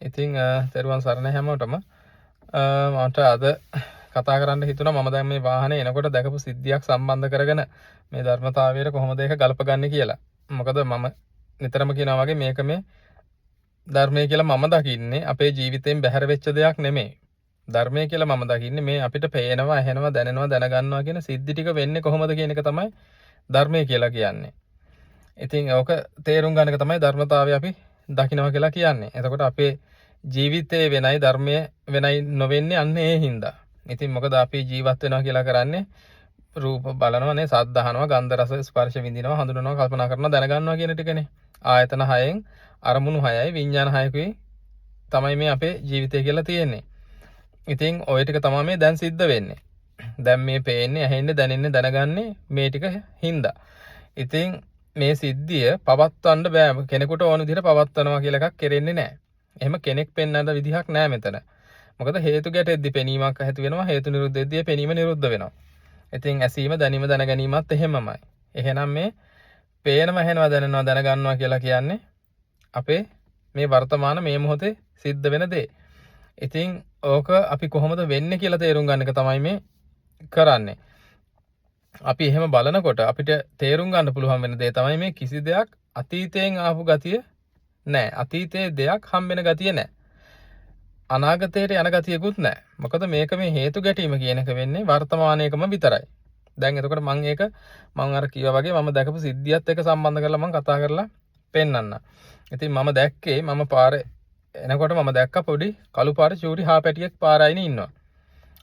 ඉතින් තෙරුවන් සරණ හැමෝටම මට අද කතා කරන්න හිතුණා මම දැන් මේ වාහනේ එනකොට දැකපු සිද්ධියක් සම්බන්ධ කරගෙන මේ ධර්මතාවයට කොහොමද ඒක ගලපගන්නේ කියලා. මොකද මම නිතරම කියනවා වගේ මේක මේ ධර්මය කියලා මම දකින්නේ අපේ ජීවිතයෙන් බැහැර වෙච්ච දෙයක් නෙමෙයි. ධර්මය කියලා මම දකින්නේ මේ අපිට පේනවා, ඇහෙනවා, දැනෙනවා, දැනගන්නවා කියන සිද්ධි ටික වෙන්නේ කොහොමද කියන එක තමයි ධර්මය කියලා කියන්නේ. ඉතින් ඕක තේරුම් ගන්න එක තමයි ධර්මතාවය අපි දකිනවා කියලා කියන්නේ. එතකොට අපේ ජීවිතේ වෙනයි ධර්මය වෙනයි නොවෙන්නේ අන්න ඒ හින්දා. ඉතින් මොකද අපි ජීවත් වෙනවා කියලා කරන්නේ රූප බලනවා නේ, ශබ්ද අහනවා, ගන්ධ රස ස්පර්ශ විඳිනවා, හඳුනනවා, කල්පනා කරනවා, දැනගන්නවා කියන ටිකනේ. ආයතන 6න් අරමුණු 6යි විඥාන 6කුයි තමයි මේ අපේ ජීවිතය කියලා තියෙන්නේ. ඉතින් ওই ටික තමයි මේ දැන් සිද්ධ වෙන්නේ. දැන් මේ පේන්නේ, ඇහෙන්නේ, දැනෙන්නේ, දැනගන්නේ මේ ටික හින්දා. ඉතින් මේ සිද්ධිය පවත්වන්න බෑ. කෙනෙකුට ඕන විදිහට පවත්වනවා කියලා එකක් කෙරෙන්නේ නැහැ. එහෙම කෙනෙක් පෙන්වන්න විදිහක් නැහැ මෙතන. මොකද හේතු ගැටෙද්දි පෙනීමක් ඇති වෙනවා, හේතු නිරුද්ධ වෙද්දී පෙනීම නිරුද්ධ වෙනවා. ඉතින් ඇසීම, දැනීම, දැනගැනීමත් එහෙමමයි. එහෙනම් මේ පේනම, ඇහෙනවා, දැනෙනවා, දැනගන්නවා කියලා කියන්නේ අපේ මේ වර්තමාන මේ මොහොතේ සිද්ධ වෙන දේ. ඉතින් ඕක අපි කොහොමද වෙන්නේ කියලා තේරුම් ගන්න එක තමයි මේ කරන්නේ. අපි එහෙම බලනකොට අපිට තේරුම් ගන්න පුළුවන් වෙන දේ තමයි මේ කිසි දෙයක් අතීතයෙන් ආපු ගතිය නැහැ. අතීතයේ දෙයක් හම්බෙන ගතිය නැහැ. අනාගතයට යන ගතියකුත් නැහැ. මොකද මේක මේ හේතු ගැටීම කියන එක වෙන්නේ වර්තමානයේකම විතරයි. දැන් එතකොට මම අර කිව්වා වගේ මම දැකපු සිද්ධියත් එක්ක සම්බන්ධ කරලා මම කතා කරලා පෙන්නන්න. ඉතින් මම දැක්කේ මම පාරේ එනකොට මම දැක්ක පොඩි කළු පාට චූටි හාපැටියෙක් පාරයිනේ ඉන්නවා.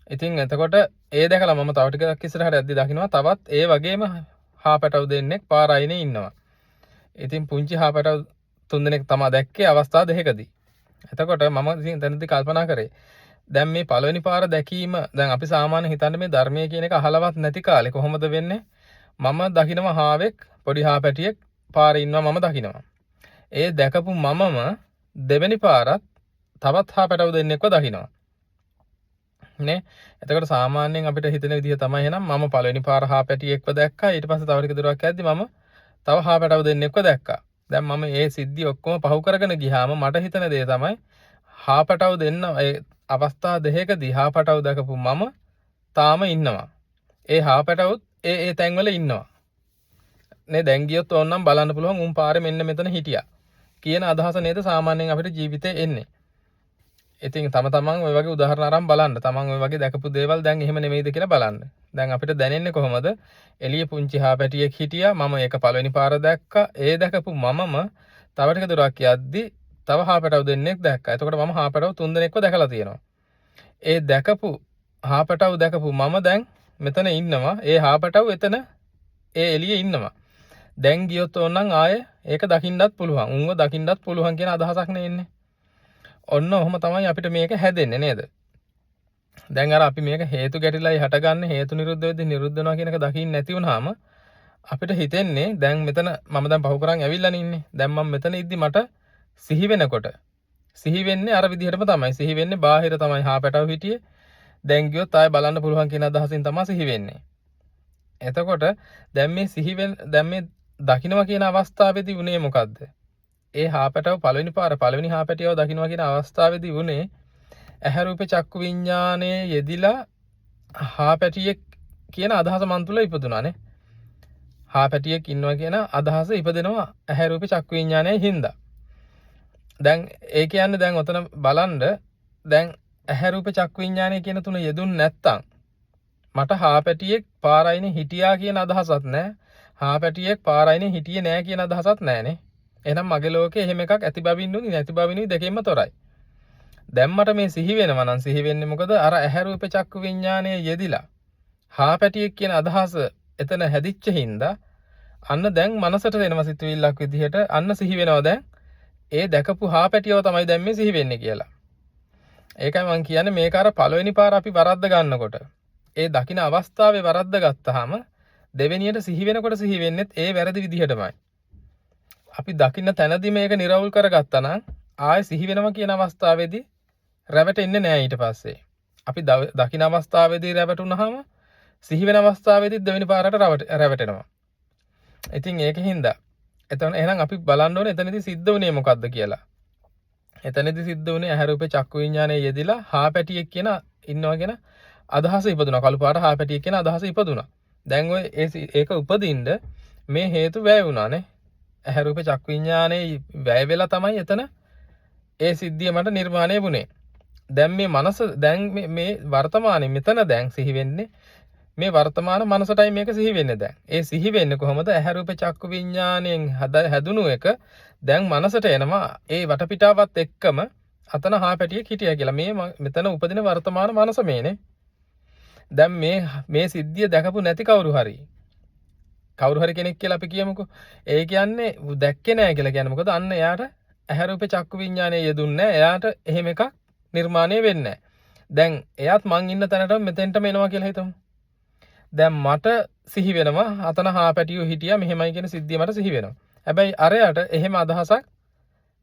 ඉතින් එතකොට ඒ දැකලා මම තව ටිකක් ඉස්සරහට යද්දි දකින්නවා තවත් ඒ වගේම හාපැටව දෙන්නෙක් පාරයිනේ ඉන්නවා. ඉතින් පුංචි හාපැටව තුන්දෙනෙක් තමයි දැක්කේ අවස්ථා දෙකකදී. එතකොට මම ඉතින් එතනදී කල්පනා කරේ දැන් මේ පළවෙනි පාර දැකීම දැන් අපි සාමාන්‍ය හිතන්නේ මේ ධර්මයේ කියන එක අහලවත් නැති කාලේ කොහොමද වෙන්නේ? මම දකින්නවා හාවෙක් පොඩි හාපැටියෙක් පාරේ ඉන්නවා මම දකින්නවා. ඒ දැකපු මමම දෙවෙනි පාරත් තවත් හාපැටව දෙන්නෙක්ව දකින්නවා. නේ? එතකොට සාමාන්‍යයෙන් අපිට හිතෙන විදිහ තමයි එහෙනම් මම පළවෙනි පාර හාපැටියෙක්ව දැක්කා. ඊට පස්සේ තව ටික දුරක් යද්දි මම තව හාපැටව දෙන්නෙක්ව දැක්කා. දැන් මම මේ සිද්ධි ඔක්කොම පහු කරගෙන ගියාම මට හිතෙන දේ තමයි හාපැටව දෙන්න ඒ අවස්ථා දෙකකදී හාපැටව දැකපු මම තාම ඉන්නවා. ඒ හාපැටවුත් ඒ තැන්වල ඉන්නවා. නේ දැන් ගියොත් ඕනනම් බලන්න පුළුවන් උන් පාරේ මෙන්න මෙතන හිටියා කියන අදහස නේද සාමාන්‍යයෙන් අපිට ජීවිතේ එන්නේ. ඉතින් තමන් ඔය වගේ උදාහරණ අරන් බලන්න. තමන් ඔය වගේ දැකපු දේවල් දැන් එහෙම නෙමෙයිද කියලා බලන්න. දැන් අපිට දැනෙන්නේ කොහොමද? එළිය පුංචි හාපැටියෙක් හිටියා. මම ඒක පළවෙනි පාර දැක්කා. ඒ දැකපු මමම තව ටික දුරක් යද්දි තව හාපැටව දෙන්නෙක් දැක්කා. එතකොට මම හාපැටව තුන් දෙනෙක්ව දැකලා තියෙනවා. ඒ දැකපු හාපැටව දැකපු මම දැන් මෙතන ඉන්නවා. ඒ හාපැටව එතන ඒ එළියේ ඉන්නවා. දැන් ගියොත් ඕනනම් ආයේ ඒක දකින්නත් පුළුවන්. උන්ව දකින්නත් පුළුවන් කියන අදහසක් නේ එන්නේ. ඔන්න ඔහොම තමයි අපිට මේක හැදෙන්නේ නේද? දැන් අර අපි මේක හේතු ගැටිලායි හටගන්නේ හේතු නිරුද්ධ වෙද්දී නිරුද්ධ වෙනවා කියන එක දකින්න නැති වුනහම අපිට හිතෙන්නේ දැන් මෙතන මම දැන් පහු කරන් ඇවිල්ලානේ ඉන්නේ. දැන් මම මෙතන ඉද්දි මට සිහි වෙනකොට සිහි වෙන්නේ අර විදිහටම තමයි. සිහි වෙන්නේ බාහිර තමයි හාපැටව හිටියේ. දැන් ගියොත් ආයෙ බලන්න පුළුවන් කියන අදහසින් තමයි සිහි වෙන්නේ. එතකොට දැන් මේ දැන් මේ දකින්නවා කියන අවස්ථාවේදී උනේ මොකද්ද? ඒ හාපැටව පළවෙනි හාපැටියව දකින්නවා කියන අවස්ථාවේදී උනේ ඇහැ රූපේ චක්කු විඤ්ඤාණයේ යෙදිලා හාපැටියෙක් කියන අදහස මන් තුල ඉපදුනානේ. හාපැටියෙක් ඉන්නවා කියන අදහස ඉපදෙනවා ඇහැ රූපේ චක්කු විඤ්ඤාණයේ හින්දා. දැන් ඒ කියන්නේ දැන් ඔතන බලන්න දැන් ඇහැ රූපේ චක්කු විඤ්ඤාණය කියන තුන යෙදුන් නැත්තම් මට හාපැටියෙක් පාරයිනේ හිටියා කියන අදහසක් නැහැ. හාපැටියෙක් පාරයිනේ හිටියේ නැහැ කියන අදහසක් නැහැනේ. එහෙනම් මගේ ලෝකේ එහෙම එකක් ඇති බවින්නුයි නැති බවින්නුයි දෙකෙන්ම තොරයි. දැන් මට මේ සිහි වෙනවා නම් සිහි වෙන්නේ මොකද? අර ඇහැ රූප චක්කු විඤ්ඤාණය යෙදිලා හාපැටියෙක් කියන අදහස එතන හැදිච්ච හින්දා අන්න දැන් මනසට එනවා සිතුවිල්ලක් විදිහට අන්න සිහි වෙනවා දැන් ඒ දැකපු හාපැටියව තමයි දැන් මේ සිහි වෙන්නේ කියලා. ඒකයි මම කියන්නේ මේක අර පළවෙනි පාර අපි වරද්ද ගන්නකොට ඒ දකින්න අවස්ථාවේ වරද්ද ගත්තාම දෙවෙනියට සිහි වෙනකොට සිහි වෙන්නේත් ඒ වැරදි විදිහටමයි. අපි දකින්න තැනදී මේක නිරවුල් කරගත්තා නම් ආයෙ සිහි වෙනවා කියන අවස්ථාවේදී රැවටෙන්නේ නැහැ ඊට පස්සේ. අපි දකින්න අවස්ථාවේදී රැවටුනහම සිහි වෙන අවස්ථාවේදී දෙවෙනි පාරට රැවටෙනවා. ඉතින් ඒකින්ද එතන එහෙනම් අපි බලන්න ඕනේ එතනදී සිද්ධ වුණේ මොකද්ද කියලා. එතනදී සිද්ධ වුණේ ඇහැ රූපේ චක්කු විඤ්ඤාණය යෙදිලා හාපැටියෙක් කියන ඉන්නවා කියන අදහස ඉපදුනා. කළු පාට හාපැටියෙක් කියන අදහස ඉපදුනා. දැන් ඔය ඒක උපදින්න මේ හේතු වැය වුණානේ. ඇහැ රූපේ චක්කු විඤ්ඤාණය වැය වෙලා තමයි එතන ඒ සිද්ධිය මට නිර්මාණය වුණේ. දැන් මේ මනස දැන් මේ වර්තමානයේ මෙතන දැන් සිහි වෙන්නේ මේ වර්තමාන මනසටයි මේක සිහි වෙන්නේ දැන්. ඒ සිහි වෙන්නේ කොහොමද? ඇහැ රූප චක්කු විඤ්ඤාණයෙන් හැදුණු එක දැන් මනසට එනවා. ඒ වටපිටාවත් එක්කම අතන හාපැටියෙක් හිටියා කියලා. මේ මෙතන උපදින වර්තමාන මනස මේනේ. දැන් මේ සිද්ධිය දැකපු නැති කවුරු හරි කෙනෙක් කියලා අපි කියමුකෝ. ඒ කියන්නේ දැක්කේ නැහැ කියලා කියන්නේ මොකද? අන්න එයාට ඇහැ රූප චක්කු විඤ්ඤාණය යෙදුන්නේ නැහැ. එයාට එහෙම එකක් නිර්මාණය වෙන්නේ නැහැ. දැන් එයාත් මං ඉන්න තැනට මෙතෙන්ටම එනවා කියලා හිතමු. දැන් මට සිහි වෙනවා අතන හාපැටියෝ හිටියා මෙහෙමයි කියන සිද්ධිය මට සිහි වෙනවා. හැබැයි අරයට එහෙම අදහසක්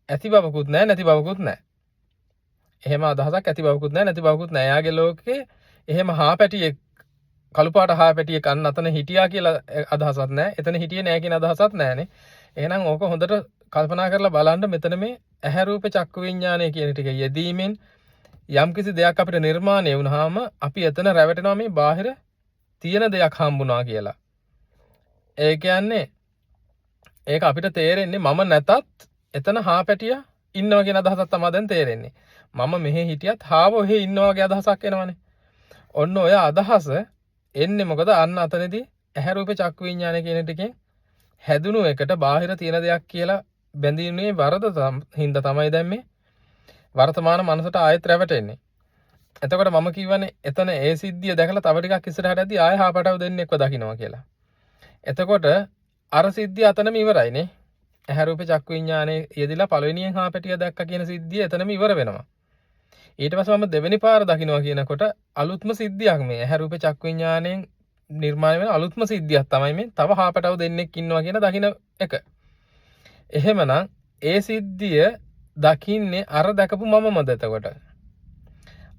ඇති බවකුත් නැහැ නැති බවකුත් නැහැ. එහෙම අදහසක් ඇති බවකුත් නැහැ නැති බවකුත් නැහැ. එයාගේ ලෝකේ එහෙම හාපැටියෙක් කළු පාට හාපැටියෙක් අන්න අතන හිටියා කියලා අදහසක් නැහැ. එතන හිටියේ නැහැ කියන අදහසක් නැහැනේ. එහෙනම් ඕක හොඳට කල්පනා කරලා බලන්න මෙතන මේ ඇහැ රූප චක්කු විඤ්ඤාණය කියන ටික යෙදීමෙන් යම්කිසි දෙයක් අපිට නිර්මාණය වුණාම අපි එතන රැවටෙනවා මේ බාහිර තියෙන දෙයක් හම්බුණා කියලා. ඒ කියන්නේ ඒක අපිට තේරෙන්නේ මම නැතත් එතන හාපැටිය ඉන්නවා කියන අදහසක් තමයි දැන් තේරෙන්නේ. මම මෙහෙ හිටියත් හාව ඔහෙ ඉන්නවා වගේ අදහසක් එනවනේ. ඔන්න ඔය අදහස එන්නේ මොකද? අන්න අතනදී ඇහැ රූප චක්කු විඤ්ඤාණය කියන ටිකෙන් හැදුණු එකට බාහිර තියෙන දෙයක් කියලා බැඳීමේ වරද හින්දා තමයි දැන් මේ වර්තමාන මනසට ආයෙත් රැවටෙන්නේ. එතකොට මම කියවනේ එතන ඒ සිද්ධිය දැකලා තව ටිකක් ඉස්සරහට යද්දී ආයෙ හාපටව දෙන්නෙක්ව දකින්නවා කියලා. එතකොට අර සිද්ධිය අතනම ඉවරයිනේ. ඇහැ රූප චක්කු විඤ්ඤාණය යෙදිලා පළවෙනියෙන් හාපැටිය දැක්ක කියන සිද්ධිය එතනම ඉවර වෙනවා. ඊට පස්සේ මම දෙවෙනි පාර දකින්නවා කියනකොට අලුත්ම සිද්ධියක් මේ ඇහැ රූප චක්කු විඤ්ඤාණයෙන් නිර්මාණය වෙන අලුත්ම සිද්ධියක් තමයි මේ තව හාපටව දෙන්නෙක් ඉන්නවා කියන දකින්න එක. එහෙමනම් ඒ සිද්ධිය දකින්නේ අර දැකපු මමමද එතකොට?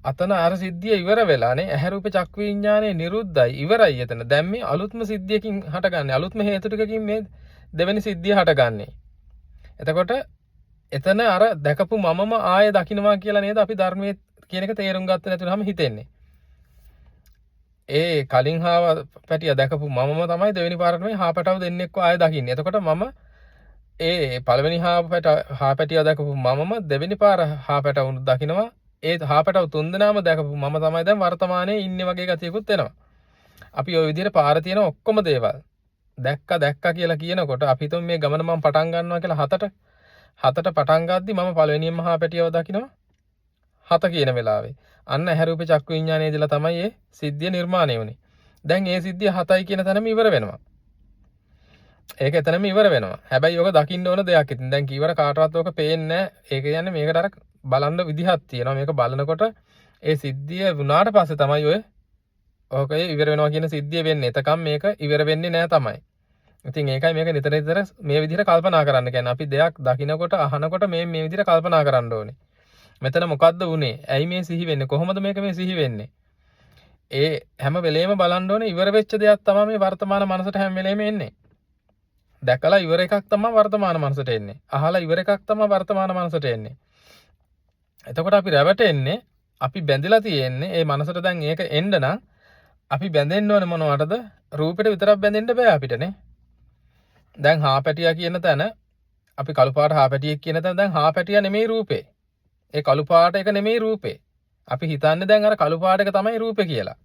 අතන අර සිද්ධිය ඉවර වෙලානේ. ඇහැ රූප චක්කු විඤ්ඤාණය නිරුද්ධයි ඉවරයි එතන. දැන් මේ අලුත්ම සිද්ධියකින් හටගන්නේ අලුත්ම හේතු ටිකකින් මේ දෙවෙනි සිද්ධිය හටගන්නේ. එතකොට එතන අර දැකපු මමම ආය දකින්නවා කියලා නේද අපි ධර්මයේ කියන එක තේරුම් ගත්තේ නැතුනම හිතෙන්නේ. ඒ කලින් හාපැටිය දැකපු මමම තමයි දෙවෙනි පාරට මේ හාපටව දෙන්නෙක්ව ආය දකින්නේ. එතකොට මම ඒ පළවෙනි හාපැටිය දැකපු මමම දෙවෙනි පාර හාපැටව දකින්නවා. ඒ හාපටව තුන්දෙනාම දැකපු මම තමයි දැන් වර්තමානයේ ඉන්නේ වගේ ගතියකුත් එනවා. අපි ওই විදිහට පාර තියෙන ඔක්කොම දේවල් දැක්ක කියලා කියනකොට අපි හිතමු මේ ගමන මම පටන් ගන්නවා කියලා හතට පටන් ගද්දි මම පළවෙනියෙන්ම හාපැටියව දකින්නවා 7 කියන වෙලාවේ. අන්න ඇහැ රූප චක්කු විඤ්ඤාණය දිලා තමයි මේ සිද්ධිය නිර්මාණය වුනේ. දැන් මේ සිද්ධිය 7යි කියන තැනම ඉවර වෙනවා. ඒක එතනම ඉවර වෙනවා. හැබැයි ඔක දකින්න ඕන දෙයක්. ඉතින් දැන් කීවර කාටවත් ඔක පේන්නේ නැහැ. ඒක කියන්නේ මේකට අර බලන්න විදිහක් තියෙනවා. මේක බලනකොට ඒ සිද්ධිය වුණාට පස්සේ තමයි ඔය ඕකේ ඉවර වෙනවා කියන සිද්ධිය වෙන්නේ. එතකම් මේක ඉවර වෙන්නේ නැහැ තමයි. ඉතින් ඒකයි මේක නිතර මේ විදිහට කල්පනා කරන්න කියන්නේ. අපි දෙයක් දකිනකොට අහනකොට මේ විදිහට කල්පනා කරන්න ඕනේ. මෙතන මොකද්ද වුනේ? ඇයි මේ සිහි වෙන්නේ? කොහොමද මේක මේ සිහි වෙන්නේ? ඒ හැම වෙලේම බලන්න ඕනේ ඉවර වෙච්ච දෙයක් තමයි මේ වර්තමාන මනසට හැම වෙලේම එන්නේ. දැකලා ඉවර එකක් තමයි වර්තමාන මනසට එන්නේ. අහලා ඉවර එකක් තමයි වර්තමාන මනසට එන්නේ. එතකොට අපි රැවටෙන්නේ අපි බැඳලා තියෙන්නේ ඒ මනසට දැන් ඒක එන්න නම් අපි බැඳෙන්න ඕනේ මොනවටද? රූපෙට විතරක් බැඳෙන්න බෑ අපිටනේ. දැන් හාපැටියා කියන තැන අපි කළු පාට හාපැටියෙක් කියන තැන දැන් හාපැටියා නෙමෙයි රූපේ. ඒ කළු පාට එක නෙමෙයි රූපේ. අපි හිතන්නේ දැන් අර කළු පාට එක තමයි රූපේ කියලා.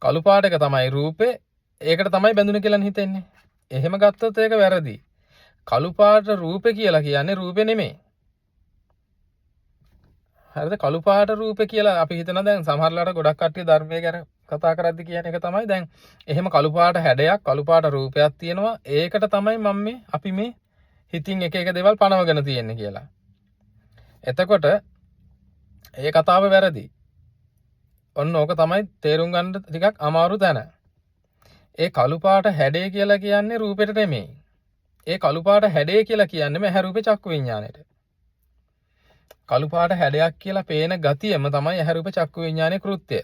කළු පාට එක තමයි රූපේ. ඒකට තමයි බැඳුනේ කියලා හිතෙන්නේ. එහෙම ගත්තොත් ඒක වැරදි. කළු පාට රූපේ කියලා කියන්නේ රූපේ නෙමෙයි. හරිද? කළු පාට රූපේ කියලා අපි හිතන දැන් සමහරලාට ගොඩක් කට්ටිය ධර්මයේ ගැන කතා කරද්දි කියන එක තමයි දැන් එහෙම කළු පාට හැඩයක් කළු පාට රූපයක් තියෙනවා. ඒකට තමයි අපි මේ හිතින් එක දේවල් පනවගෙන තියෙන්නේ කියලා. එතකොට ඒ කතාව වැරදි. ඔන්න ඕක තමයි තේරුම් ගන්න ටිකක් අමාරු තැන. ඒ කළු පාට හැඩය කියලා කියන්නේ රූපෙට නෙමෙයි. ඒ කළු පාට හැඩය කියලා කියන්නේ ඇහැ රූපේ චක්කු විඤ්ඤාණයට. කළු පාට හැඩයක් කියලා පේන ගතියම තමයි ඇහැ රූප චක්කු විඤ්ඤාණයේ කෘත්‍යය.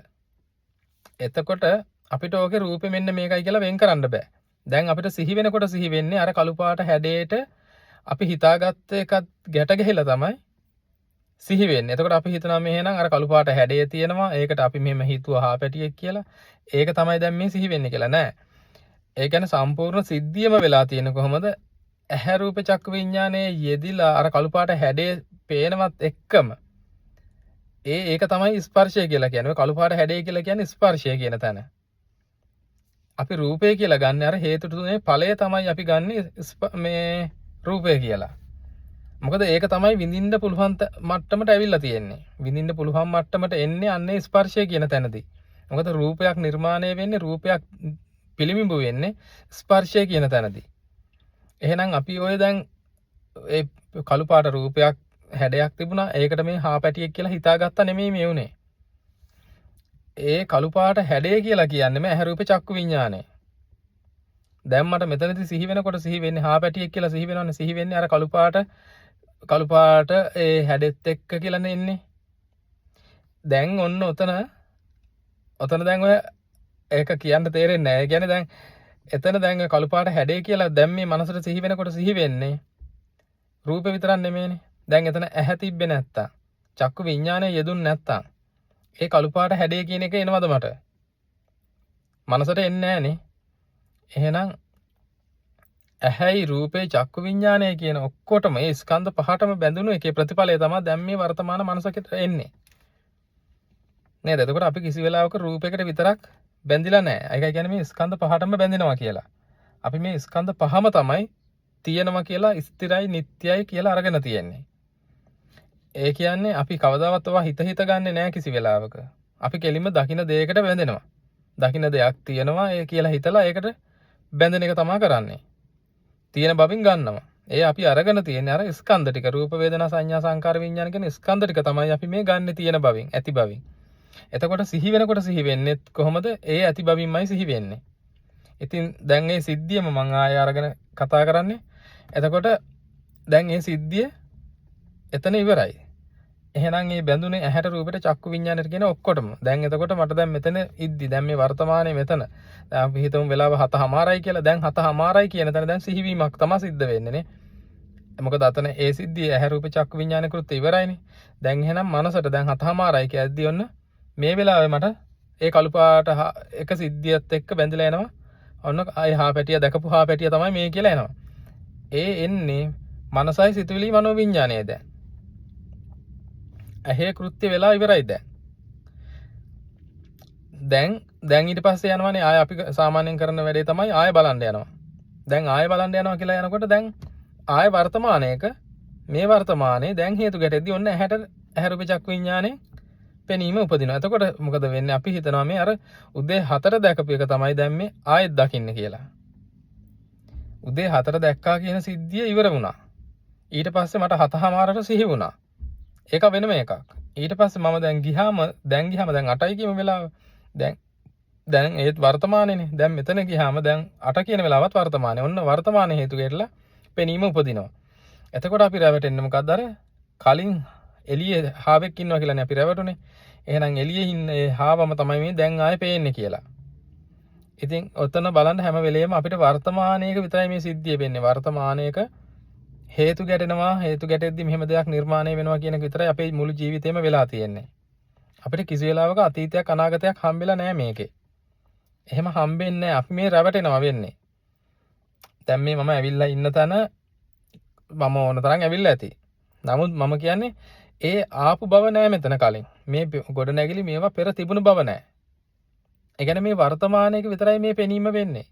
එතකොට අපිට ඕකේ රූපෙ මෙන්න මේකයි කියලා වෙන් කරන්න බෑ. දැන් අපිට සිහි වෙනකොට සිහි වෙන්නේ අර කළු පාට හැඩයට අපි හිතාගත්ත එකත් ගැට ගැහිලා තමයි සිහි වෙන්නේ. එතකොට අපි හිතනවා මේ එහෙනම් අර කළු පාට හැඩය තියෙනවා. ඒකට අපි මෙහෙම හිතුවා හා පැටියෙක් කියලා. ඒක තමයි දැන් මේ සිහි වෙන්නේ කියලා නෑ. ඒ කියන්නේ සම්පූර්ණ සිද්ධියම වෙලා තියෙන කොහොමද? ඇහැ රූප චක්කු විඤ්ඤාණයේ යෙදිලා අර කළු පාට හැඩය පේනවත් එක්කම ඒක තමයි ස්පර්ශය කියලා කියන්නේ. කළු පාට හැඩය කියලා කියන්නේ ස්පර්ශය කියන තැන. අපි රූපය කියලා ගන්න අර හේතු තුනේ ඵලය තමයි අපි ගන්න මේ රූපය කියලා. මොකද ඒක තමයි විඳින්න පුළුවන් මට්ටමට ඇවිල්ලා තියෙන්නේ. විඳින්න පුළුවන් මට්ටමට එන්නේ අන්නේ ස්පර්ශය කියන තැනදී. මොකද රූපයක් නිර්මාණය වෙන්නේ රූපයක් පිළිඹු වෙන්නේ ස්පර්ශය කියන තැනදී. එහෙනම් අපි ඔය දැන් ඒ කළු පාට රූපයක් හැඩයක් තිබුණා. ඒකට මේ හා පැටියෙක් කියලා හිතාගත්තා නෙමෙයි මේ උනේ. ඒ කළු පාට හැඩය කියලා කියන්නේ ඇහැ රූප චක්කු විඤ්ඤාණය. දැන් මට මෙතනදී සිහි වෙනකොට සිහි වෙන්නේ හා පැටියෙක් කියලා සිහි වෙනවනේ. සිහි වෙන්නේ අර කළු පාට ඒ හැඩෙත් එක්ක කියලානේ එන්නේ. දැන් ඔන්න ඔතන දැන් ඔය ඒක කියන්න තේරෙන්නේ නැහැ. ඒ කියන්නේ දැන් එතන දැන් කළු පාට හැඩය කියලා දැන් මේ මනසට සිහි වෙනකොට සිහි වෙන්නේ රූපේ විතරක් නෙමෙයිනේ. දැන් එතන ඇහැ තිබ්බේ නැත්තම් චක්කු විඤ්ඤාණය යෙදුන්නේ නැත්තම් ඒ කළු පාට හැඩය කියන එක එනවද මට? මනසට එන්නේ නැහනේ. එහෙනම් ඇහැයි රූපේ චක්කු විඤ්ඤාණය කියන ඔක්කොටම මේ ස්කන්ධ පහටම බැඳුණු එකේ ප්‍රතිඵලය තමයි දැන් මේ වර්තමාන මනසකට එන්නේ. නේද? එතකොට අපි කිසි වෙලාවක රූපයකට විතරක් බැඳිලා නැහැ. ඒකයි කියන්නේ මේ ස්කන්ධ පහටම බැඳෙනවා කියලා. අපි මේ ස්කන්ධ පහම තමයි තියෙනවා කියලා ස්ථිරයි නිට්ටයයි කියලා අරගෙන තියෙන්නේ. ඒ කියන්නේ අපි කවදාවත් ඔවා හිත ගන්නෙ නැහැ කිසි වෙලාවක. අපි කෙලින්ම දකින්න දෙයකට බැඳෙනවා. දකින්න දෙයක් තියෙනවා ඒ කියලා හිතලා ඒකට බැඳෙන එක තමයි කරන්නේ. තියෙන බවින් ගන්නවා. ඒ අපි අරගෙන තියෙන්නේ අර ස්කන්ධ ටික රූප වේදනා සංඥා සංකාර විඤ්ඤාණ කියන ස්කන්ධ ටික තමයි අපි මේ ගන්න තියෙන බවින් ඇති බවින්. එතකොට සිහි වෙනකොට සිහි වෙන්නේ කොහොමද? ඒ ඇති බවින්මයි සිහි වෙන්නේ. ඉතින් දැන් මේ සිද්ධියම මම ආයෙ අරගෙන කතා කරන්නේ. එතකොට දැන් මේ සිද්ධිය එතන ඉවරයි. එහෙනම් මේ බැඳුනේ ඇහැට රූපෙට චක්කු විඤ්ඤාණයට කියන ඔක්කොටම. දැන් එතකොට මට දැන් මෙතන ඉද්දි දැන් මේ වර්තමානයේ මෙතන දැන් අපි හිතමු වෙලාව 7:00මාරයි කියලා. දැන් 7:00මාරයි කියන තැන දැන් සිහිවීමක් තමයි සිද්ධ වෙන්නේ නේ. මොකද අතන ඒ සිද්ධිය ඇහැ රූප චක්කු විඤ්ඤාණ කෘත්‍ය ඉවරයිනේ. දැන් එහෙනම් මනසට දැන් 7:00මාරයි කියද්දි ඔන්න මේ වෙලාවේ මට ඒ කළු පාට එක සිද්ධියත් එක්ක බැඳිලා එනවා. ඔන්න ආය හා පැටිය දැකපු හා පැටිය තමයි මේ කියලා එනවා. ඒ එන්නේ මනසයි සිතුවිලි මනෝ විඤ්ඤාණය දැන්. ඇහි කෘත්‍ය වෙලා ඉවරයි දැන් ඊට පස්සේ යනවානේ ආය අපි සාමාන්‍යයෙන් කරන වැඩේ තමයි ආය බලන්න යනවා. දැන් ආය බලන්න යනවා කියලා යනකොට දැන් ආය වර්තමානයේක මේ වර්තමානයේ දැන් හේතු ගැටෙද්දී ඔන්න ඇහැ රූප චක්කු විඤ්ඤාණය පෙනීම උපදිනවා. එතකොට මොකද වෙන්නේ? අපි හිතනවා මේ අර උදේ 4 දැකපු එක තමයි දැන් මේ ආයෙත් දකින්න කියලා. උදේ 4 දැක්කා කියන සිද්ධිය ඉවර වුණා. ඊට පස්සේ මට 7:00මාරට සිහි වුණා. ඒක වෙනම එකක්. ඊට පස්සේ මම දැන් ගියාම දැන් 8යි කියමු වෙලාව. දැන් ඒත් වර්තමානයේනේ. දැන් මෙතන ගියාම දැන් 8 කියන වෙලාවත් වර්තමානයේ. ඔන්න වර්තමානයේ හේතු ගැටලා පෙනීම උපදිනවා. එතකොට අපි රැවටෙන්නේ මොකද්ද? අර කලින් එළියේ හාවෙක් ඉන්නවා කියලානේ අපි රැවටුනේ. එහෙනම් එළියේ ඉන්න ඒ හාවම තමයි මේ දැන් ආයේ පේන්නේ කියලා. ඉතින් ඔතන බලන්න හැම වෙලේම අපිට වර්තමානයේක විතරයි මේ සිද්ධිය වෙන්නේ. වර්තමානයේක හේතු ගැටෙනවා. හේතු ගැටෙද්දි මෙහෙම දෙයක් නිර්මාණය වෙනවා කියන එක විතරයි අපේ මුළු ජීවිතේම වෙලා තියෙන්නේ. අපිට කිසි වෙලාවක අතීතයක් අනාගතයක් හම්බෙලා නැහැ මේකේ. එහෙම හම්බෙන්නේ නැහැ. අපි මේ රැවටෙනවා වෙන්නේ. දැන් මේ මම ඇවිල්ලා ඉන්න තැන මම ඕන තරම් ඇවිල්ලා ඇති. නමුත් මම කියන්නේ ඒ ආපු බව නෑ මෙතන කලින්. මේ ගොඩ නැගිලි මේවා පෙර තිබුණු බව නෑ. ඒ කියන්නේ මේ වර්තමානයේක විතරයි මේ පෙනීම වෙන්නේ.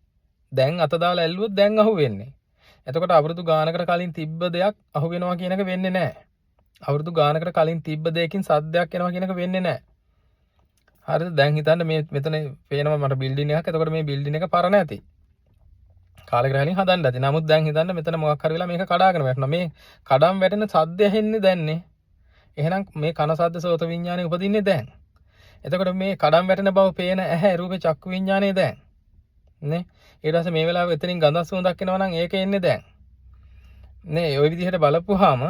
දැන් අත දාලා ඇල්ලුවොත් දැන් අහු වෙන්නේ. එතකොට අවුරුදු ගානකට කලින් තිබ්බ දෙයක් අහු වෙනවා කියන එක වෙන්නේ නෑ. අවුරුදු ගානකට කලින් තිබ්බ දෙයකින් සද්දයක් එනවා කියන එක වෙන්නේ නෑ. හරිද? දැන් හිතන්න මේ මෙතන පේනවා මට බිල්ඩින් එකක්. එතකොට මේ බිල්ඩින් එක පරණ ඇති. කාලෙකට කලින් හදන්න ඇති. නමුත් දැන් හිතන්න මෙතන මොකක් හරි වෙලා මේක කඩාගෙන වැටෙනවා. මේ කඩම් වැටෙන සද්ද ඇහෙන්නේ දැන්නේ. එහෙනම් මේ කන සද්ද සෝත විඤ්ඤාණය උපදින්නේ දැන්. එතකොට මේ කඩම් වැටෙන බව පේන ඇහැ රූපේ චක්කු විඤ්ඤාණය දැන්. නේ? ඊට පස්සේ මේ වෙලාවෙ එතනින් ගඳ සුවඳක් එනවා නම් ඒක එන්නේ දැන්. නේ? ওই විදිහට බලපුවාම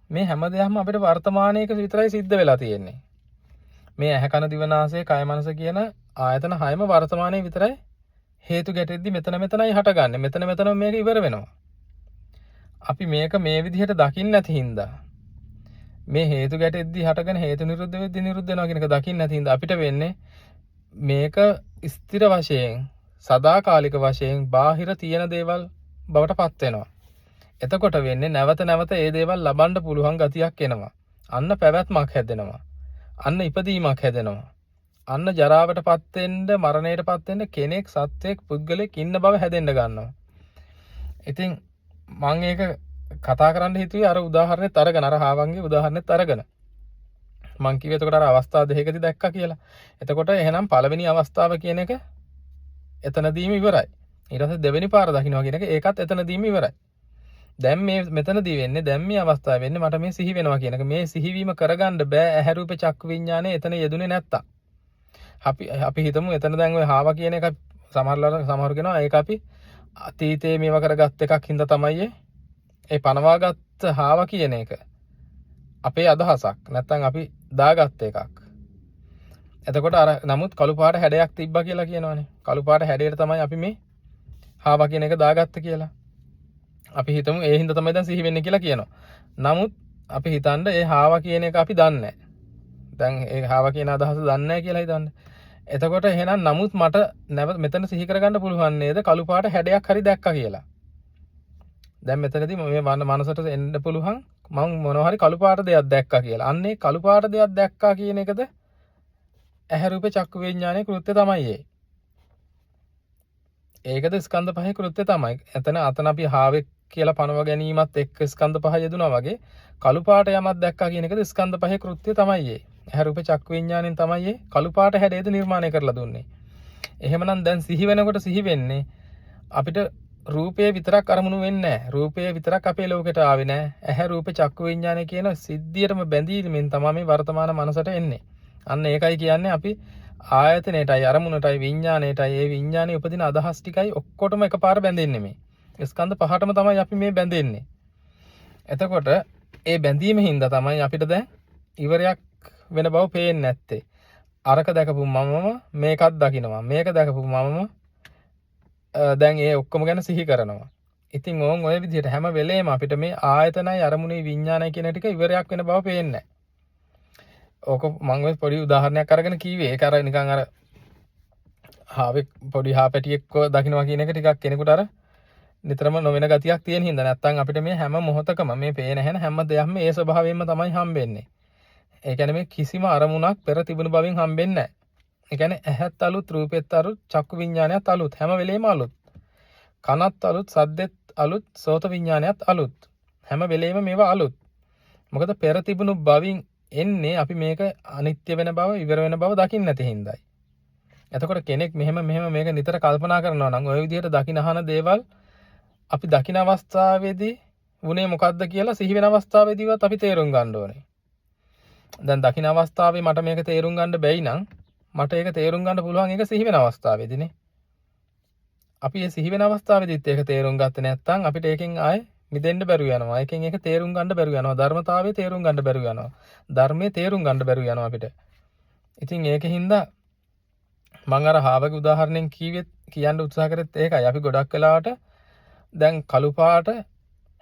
මේ හැම දෙයක්ම අපිට වර්තමානයේක විතරයි සිද්ධ වෙලා තියෙන්නේ. මේ ඇහැ කන දිව නාසය කය මනස කියන ආයතන හයම වර්තමානයේ විතරයි හේතු ගැටෙද්දි මෙතනයි හටගන්නේ. මෙතන මේක ඉවර වෙනවා. අපි මේක මේ විදිහට දකින්න නැති හින්දා මේ හේතු ගැටෙද්දි හටගෙන හේතු නිරුද්ධ වෙද්දි නිරුද්ධ වෙනවා කියන එක දකින්න නැති හින්දා අපිට වෙන්නේ මේක ස්ථිර වශයෙන් සදාකාලික වශයෙන් බාහිර තියෙන දේවල් බවට පත් වෙනවා. එතකොට වෙන්නේ නැවත නැවත ඒ දේවල් ලබන්න පුළුවන් ගතියක් එනවා. අන්න පැවැත්මක් හැදෙනවා. අන්න ඉපදීමක් හැදෙනවා. අන්න ජරාවටපත් වෙන්න මරණයටපත් වෙන්න කෙනෙක් සත්වෙක් පුද්ගලෙක් ඉන්න බව හැදෙන්න ගන්නවා. ඉතින් මම ඒක කතා කරන්න හිතුවේ අර උදාහරණෙත් අරගෙන අර හාවන්ගේ උදාහරණෙත් අරගෙන. මං කිව්වේ එතකොට අර අවස්ථා දෙකකදී දැක්කා කියලා. එතකොට එහෙනම් පළවෙනි අවස්ථාව කියන එක එතනදීම ඉවරයි. ඊට පස්සේ දෙවෙනි පාර දකින්නවා කියන එක ඒකත් එතනදීම ඉවරයි. දැන් මේ මෙතනදී වෙන්නේ දැන් මේ අවස්ථාව වෙන්නේ මට මේ සිහි වෙනවා කියන එක. මේ සිහිවීම කරගන්න බෑ ඇහැ රූප චක්කු විඤ්ඤාණය එතන යෙදුනේ නැත්තම්. අපි හිතමු එතන දැන් ඔය හාව කියන එක සමහරු කියනවා ඒක අපි අතීතයේ මේව කරගත් එකක් හින්දා තමයි ඒ පනවාගත් හාව කියන එක අපේ අදහසක් නැත්තම් අපි දාගත් එකක්. එතකොට අර නමුත් කළු පාට හැඩයක් තිබ්බා කියලා කියනවනේ. කළු පාට හැඩයට තමයි අපි මේ හාව කියන එක දාගත්තේ කියලා. අපි හිතමු ඒ හින්දා තමයි දැන් සිහි වෙන්නේ කියලා කියනවා. නමුත් අපි හිතන්න ඒ හාව කියන එක අපි දන්නේ නැහැ. දැන් ඒ හාව කියන අදහස දන්නේ නැහැ කියලා හිතන්න. එතකොට එහෙනම් නමුත් මට නැවත මෙතන සිහි කරගන්න පුළුවන් නේද කළු පාට හැඩයක් හරි දැක්කා කියලා. දැන් මෙතනදී මේ මනසට එන්න පුළුවන් මම මොනවා හරි කළු පාට දෙයක් දැක්කා කියලා. අන්නේ කළු පාට දෙයක් දැක්කා කියන එකද ඇහැ රූප චක්කු විඤ්ඤාණයේ කෘත්‍ය තමයි ඒ. ඒකද ස්කන්ධ පහේ කෘත්‍ය තමයි. අතන අපි හාවෙක් කියලා පනව ගැනීමත් එක්ක ස්කන්ධ පහ යෙදුනා වගේ කළු පාට යමක් දැක්කා කියන එකද ස්කන්ධ පහේ කෘත්‍ය තමයි ඒ. ඇහැ රූප චක්කු විඤ්ඤාණයෙන් තමයි ඒ කළු පාට හැඩයද නිර්මාණය කරලා දුන්නේ. එහෙමනම් දැන් සිහි වෙනකොට සිහි වෙන්නේ අපිට රූපය විතරක් අරමුණු වෙන්නේ නැහැ. රූපය විතරක් අපේ ලෝකෙට ආවේ නැහැ. ඇහැ රූප චක්කු විඤ්ඤාණය කියන සිද්ධියටම බැඳීමෙන් තමයි මේ වර්තමාන මනසට එන්නේ. අන්න ඒකයි කියන්නේ අපි ආයතනයටයි අරමුණටයි විඤ්ඤාණයටයි ඒ විඤ්ඤාණයේ උපදින අදහස් ටිකයි ඔක්කොටම එකපාර බැඳෙන්නේ මේ. ස්කන්ධ පහටම තමයි අපි මේ බැඳෙන්නේ. එතකොට ඒ බැඳීම හින්දා තමයි අපිට දැන් ඉවරයක් වෙන බව පේන්නේ නැත්තේ. අරක දැකපු මමම මේකත් දකිනවා. මේක දැකපු මමම දැන් ඒ ඔක්කොම ගැන සිහි කරනවා. ඉතින් ඕන් ඔය විදිහට හැම වෙලේම අපිට මේ ආයතනයි අරමුණේ විඤ්ඤාණය කියන ටික ඉවරයක් වෙන බව පේන්නේ නැහැ. ඕක මම ඔය පොඩි උදාහරණයක් අරගෙන කිව්වේ. ඒක අර නිකන් අර හාවෙක් පොඩි හාපැටියෙක්ව දකින්නවා කියන එක ටිකක් කෙනෙකුට අර නිතරම නොවන ගතියක් තියෙන හින්දා නැත්තම් අපිට මේ හැම මොහොතකම මේ පේන හැම දෙයක්ම ඒ ස්වභාවයෙන්ම තමයි හම්බෙන්නේ. ඒ කියන්නේ මේ කිසිම අරමුණක් පෙර තිබුණු බවින් හම්බෙන්නේ නැහැ. ඒ කියන්නේ ඇහත් අලුත් රූපෙත් අලුත් චක්කු විඤ්ඤාණයත් අලුත් හැම වෙලේම අලුත්. කනත් අලුත් සද්දෙත් අලුත් සෝත විඤ්ඤාණයත් අලුත්. හැම වෙලේම මේවා අලුත්. මොකද පෙර තිබුණු බවින් එන්නේ අපි මේක අනිත්‍ය වෙන බව ඉවර වෙන බව දකින්න නැති හින්දායි. එතකොට කෙනෙක් මෙහෙම මේක නිතර කල්පනා කරනවා නම් ওই විදිහට දකින අහන දේවල් අපි දකින අවස්ථාවේදී වුණේ මොකද්ද කියලා සිහි වෙන අවස්ථාවේදීවත් අපි තේරුම් ගන්න ඕනේ. දැන් දකින අවස්ථාවේ මට මේක තේරුම් ගන්න බැයි නම් මට ඒක තේරුම් ගන්න පුළුවන් ඒක සිහි වෙන අවස්ථාවේදීනේ. අපි මේ සිහි වෙන අවස්ථාවේදීත් ඒක තේරුම් ගත්තේ නැත්නම් අපිට ඒකෙන් ආයේ මිදෙන්න බැරුව යනවා. ඒකෙන් ඒක තේරුම් ගන්න බැරුව යනවා. ධර්මතාවය තේරුම් ගන්න බැරුව යනවා. ධර්මයේ තේරුම් ගන්න බැරුව යනවා අපිට. ඉතින් ඒකින්ද මම අර හාවගේ උදාහරණයෙන් කියන්න උත්සාහ කරෙත් ඒකයි. අපි ගොඩක් වෙලාවට දැන් කළු පාට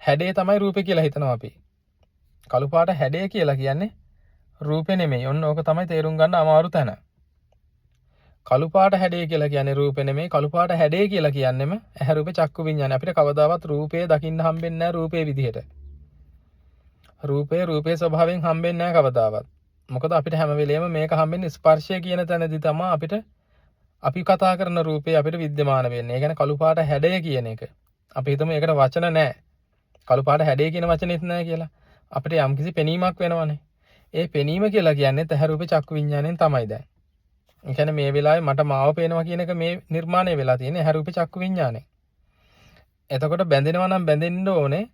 හැඩේ තමයි රූපේ කියලා හිතනවා අපි. කළු පාට හැඩය කියලා කියන්නේ රූපේ නෙමෙයි. ඔන්න ඕක තමයි තේරුම් ගන්න අමාරු තැන. කළු පාට හැඩය කියලා කියන්නේ රූපේ නෙමෙයි. කළු පාට හැඩය කියලා කියන්නේම ඇහැ රූප චක්කු විඤ්ඤාණය. අපිට කවදාවත් රූපේ දකින්න හම්බෙන්නේ නැහැ රූපේ විදිහට. රූපේ ස්වභාවයෙන් හම්බෙන්නේ නැහැ කවදාවත්. මොකද අපිට හැම වෙලෙම මේක හම්බෙන්නේ ස්පර්ශය කියන තැනදී තමයි අපි කතා කරන රූපේ අපිට විද්‍යමාන වෙන්නේ. ඒ කියන්නේ කළු පාට හැඩය කියන එක. අපි හිතමු ඒකට වචන නැහැ. කළු පාට හැඩය කියන වචනේත් නැහැ කියලා. අපිට යම්කිසි පෙනීමක් වෙනවනේ. ඒ පෙනීම කියලා කියන්නේ ඇහැ රූප චක්කු විඤ්ඤාණයෙන් තමයි දැන්. ඒ කියන්නේ මේ වෙලාවේ මට මාව පේනවා කියන එක මේ නිර්මාණය වෙලා තියෙන්නේ ඇහැ රූප චක්කු විඤ්ඤාණයෙන්. එතකොට බැඳෙනවා නම් බැඳෙන්න ඕනේ.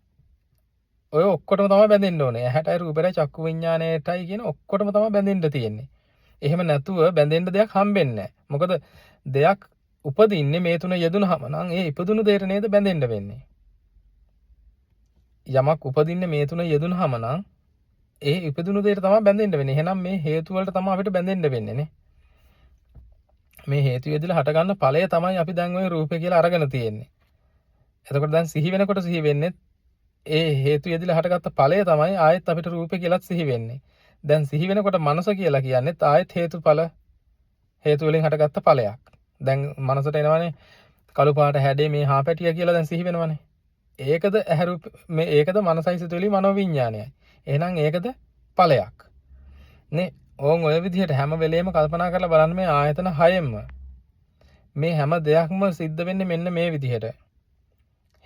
ඔය ඔක්කොටම තමයි බැඳෙන්න ඕනේ. ඇහැටයි රූපෙටයි චක්කු විඤ්ඤාණයටයි කියන ඔක්කොටම තමයි බැඳෙන්න තියෙන්නේ. එහෙම නැතුව බැඳෙන්න දෙයක් හම්බෙන්නේ නැහැ. මොකද දෙයක් උපදින්නේ මේ තුන යෙදුනහම නම් ඒ ඉපදුණු දෙයට නේද බැඳෙන්න වෙන්නේ. යමක් උපදින්නේ මේ තුන යෙදුනහම නම් ඒ ඉපදුණු දෙයට තමයි බැඳෙන්න වෙන්නේ. එහෙනම් මේ හේතු වලට තමයි අපිට බැඳෙන්න වෙන්නේ නේ. මේ හේතු යෙදලා හටගන්න ඵලය තමයි අපි දැන් ওই රූපය කියලා අරගෙන තියෙන්නේ. එතකොට දැන් සිහි වෙනකොට සිහි වෙන්නේ ඒ හේතු යෙදিলা හටගත්ත ඵලය තමයි ආයෙත් අපිට රූපේ කියලාත් සිහි වෙන්නේ. දැන් සිහි වෙනකොට මනස කියලා කියන්නේත් ආයෙත් හේතුඵල හේතු වලින් හටගත්ත ඵලයක්. දැන් මනසට එනවනේ කළු පාට හැඩේ මේ හාපැටිය කියලා දැන් සිහි වෙනවනේ. ඒකද ඇහැ රූප මේ ඒකද මනසයි සිතුවිලි මනෝ විඥානයයි. එහෙනම් ඒකද ඵලයක්. නේ ඕන් ඔය විදිහට හැම වෙලේම කල්පනා කරලා බලන්න මේ ආයතන හයෙන්ම මේ හැම දෙයක්ම සිද්ධ වෙන්නේ මෙන්න මේ විදිහට.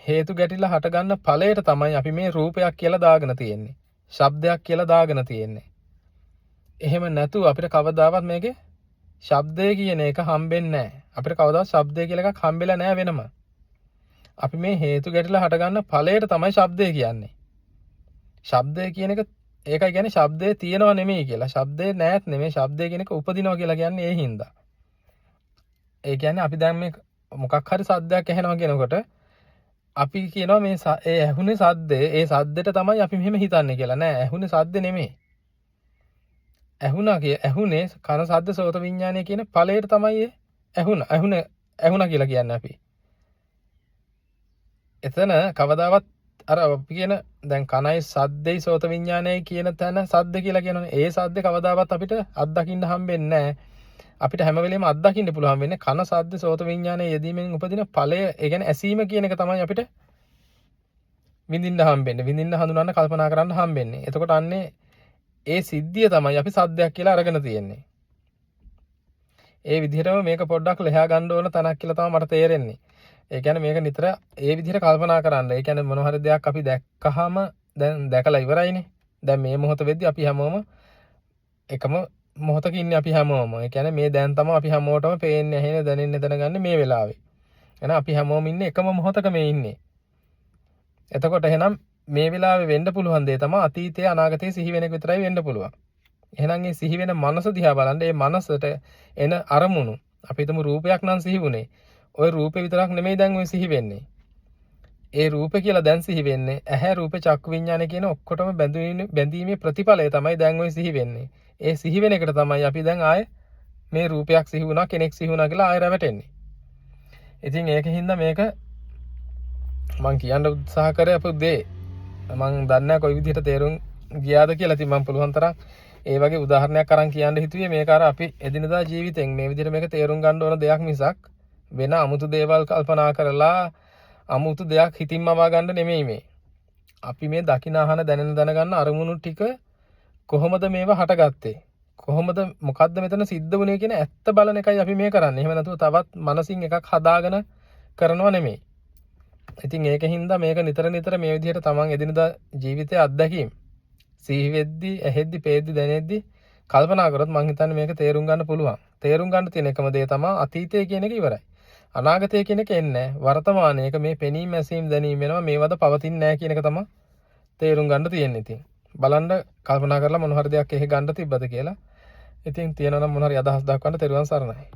හේතු ගැටිලා හටගන්න ඵලයට තමයි අපි මේ රූපයක් කියලා දාගෙන තියෙන්නේ. ශබ්දයක් කියලා දාගෙන තියෙන්නේ. එහෙම නැතුව අපිට කවදාවත් මේකේ ශබ්දය කියන එක හම්බෙන්නේ නැහැ. අපිට කවදාවත් ශබ්දය කියලා එකක් හම්බෙලා නැහැ වෙනම. අපි මේ හේතු ගැටිලා හටගන්න ඵලයට තමයි ශබ්දය කියන්නේ. ශබ්දය කියන එක ඒකයි කියන්නේ ශබ්දය තියෙනව නෙමෙයි කියලා. ශබ්දේ නැත් නෙමෙයි ශබ්දය කියන එක උපදිනවා කියලා කියන්නේ ඒ හින්දා. ඒ කියන්නේ අපි දැන් මේ මොකක් හරි සද්දයක් ඇහෙනවා කියනකොට අපි කියනවා මේ ඒ ඇහුනේ සද්දේ ඒ සද්දෙට තමයි අපි මෙහෙම හිතන්නේ කියලා. නෑ ඇහුනේ සද්ද නෙමෙයි. ඇහුනේ කන සද්ද සෝත විඥානය කියන ඵලයට තමයි ඇහුණා කියලා කියන්නේ අපි. එතන කවදාවත් අර අපි කියන දැන් කනයි සද්දේ සෝත විඥානයයි කියන තැන සද්ද කියලා කියනවනේ. ඒ සද්ද කවදාවත් අපිට අත්දකින්න හම්බෙන්නේ නැහැ. අපිට හැම වෙලෙම අත්දකින්න පුළුවන් වෙන්නේ කන සද්ද සෝත විඥානයේ යෙදීමෙන් උපදින ඵලය. ඒ කියන්නේ ඇසීම කියන එක තමයි අපිට විඳින්න හම්බෙන්නේ. විඳින්න හඳුනන්න කල්පනා කරන්න හම්බෙන්නේ. එතකොට අන්නේ ඒ සිද්ධිය තමයි අපි සද්දයක් කියලා අරගෙන තියෙන්නේ. ඒ විදිහටම මේක පොඩ්ඩක් ලෙහා ගන්න ඕන තැනක් කියලා තමයි මට තේරෙන්නේ. ඒ කියන්නේ මේක නිතර ඒ විදිහට කල්පනා කරන්න. ඒ කියන්නේ මොන හරි දෙයක් අපි දැක්කහම දැන් දැකලා ඉවරයිනේ. දැන් මේ මොහොත වෙද්දි අපි හැමෝම එකම මොහොතක ඉන්නේ අපි හැමෝම. ඒ කියන්නේ මේ දැන් තමයි අපි හැමෝටම පේන්නේ, ඇහෙන්නේ, දැනෙන්නේ, දැනගන්නේ මේ වෙලාවේ. එහෙනම් අපි හැමෝම ඉන්නේ එකම මොහොතක මේ ඉන්නේ. එතකොට එහෙනම් මේ වෙලාවේ වෙන්න පුළුවන් දේ තමයි අතීතයේ අනාගතයේ සිහි වෙන එක විතරයි වෙන්න පුළුවන්. එහෙනම් මේ සිහි වෙන මනස දිහා බලන්න. ඒ මනසට එන අරමුණු අපි හිතමු රූපයක් නම් සිහි වුණේ. ওই රූපේ විතරක් නෙමෙයි දැන් ඔය සිහි වෙන්නේ. ඒ රූපේ කියලා දැන් සිහි වෙන්නේ ඇහැ රූප චක්කු විඤ්ඤාණය කියන ඔක්කොටම බැඳීමේ ප්‍රතිඵලය තමයි දැන් ඔය සිහි වෙන්නේ. ඒ සිහි වෙන එකට තමයි අපි දැන් ආයේ මේ රූපයක් සිහි වුණා කෙනෙක් සිහි වුණා කියලා ආයෙ රැවටෙන්නේ. ඉතින් ඒකින්ද මේක මම කියන්න උත්සාහ කරපු දේ මම දන්නේ නැහැ කොයි විදිහට තේරුම් ගියාද කියලා. ඉතින් මම පුළුවන් තරම් ඒ වගේ උදාහරණයක් අරන් කියන්න හිතුවේ මේක අර අපි එදිනදා ජීවිතෙන් මේ විදිහට මේක තේරුම් ගන්න ඕන දෙයක් මිසක් වෙන අමුතු දේවල් කල්පනා කරලා අමුතු දෙයක් හිතින්ම වවා ගන්න නෙමෙයි මේ. අපි මේ දකින අහන දැනෙන දැනගන්න අරමුණු ටික කොහොමද මේවා හටගත්තේ? කොහොමද මොකද්ද මෙතන සිද්ධ වුනේ කියන ඇත්ත බලන එකයි අපි මේ කරන්නේ. එහෙම නැතුව තවත් මනසින් එකක් හදාගෙන කරනව නෙමෙයි. ඉතින් ඒකින්ද මේක නිතර නිතර මේ විදිහට තමන් එදිනදා ජීවිතයේ අත්දැකීම් සිහි වෙද්දි, ඇහෙද්දි, පේද්දි, දැනෙද්දි කල්පනා කරොත් මං හිතන්නේ මේක තේරුම් ගන්න පුළුවන්. තේරුම් ගන්න තියෙන එකම දේ තමයි අතීතය කියන එක ඉවරයි. අනාගතය කියන එක එන්නේ නැහැ. වර්තමානයේක මේ පෙනීම, ඇසීම්, දැනීම වෙනවා. මේවද පවතින්නේ නැහැ කියන එක තමයි තේරුම් ගන්න තියෙන්නේ. ඉතින් බලන්න කල්පනා කරලා මොන හරි දෙයක් එහෙ ගන්න තිබ්බද කියලා. ඉතින් තියෙනවා නම් මොන හරි අදහස් දක්වන්න තෙරුවන් සරණයි.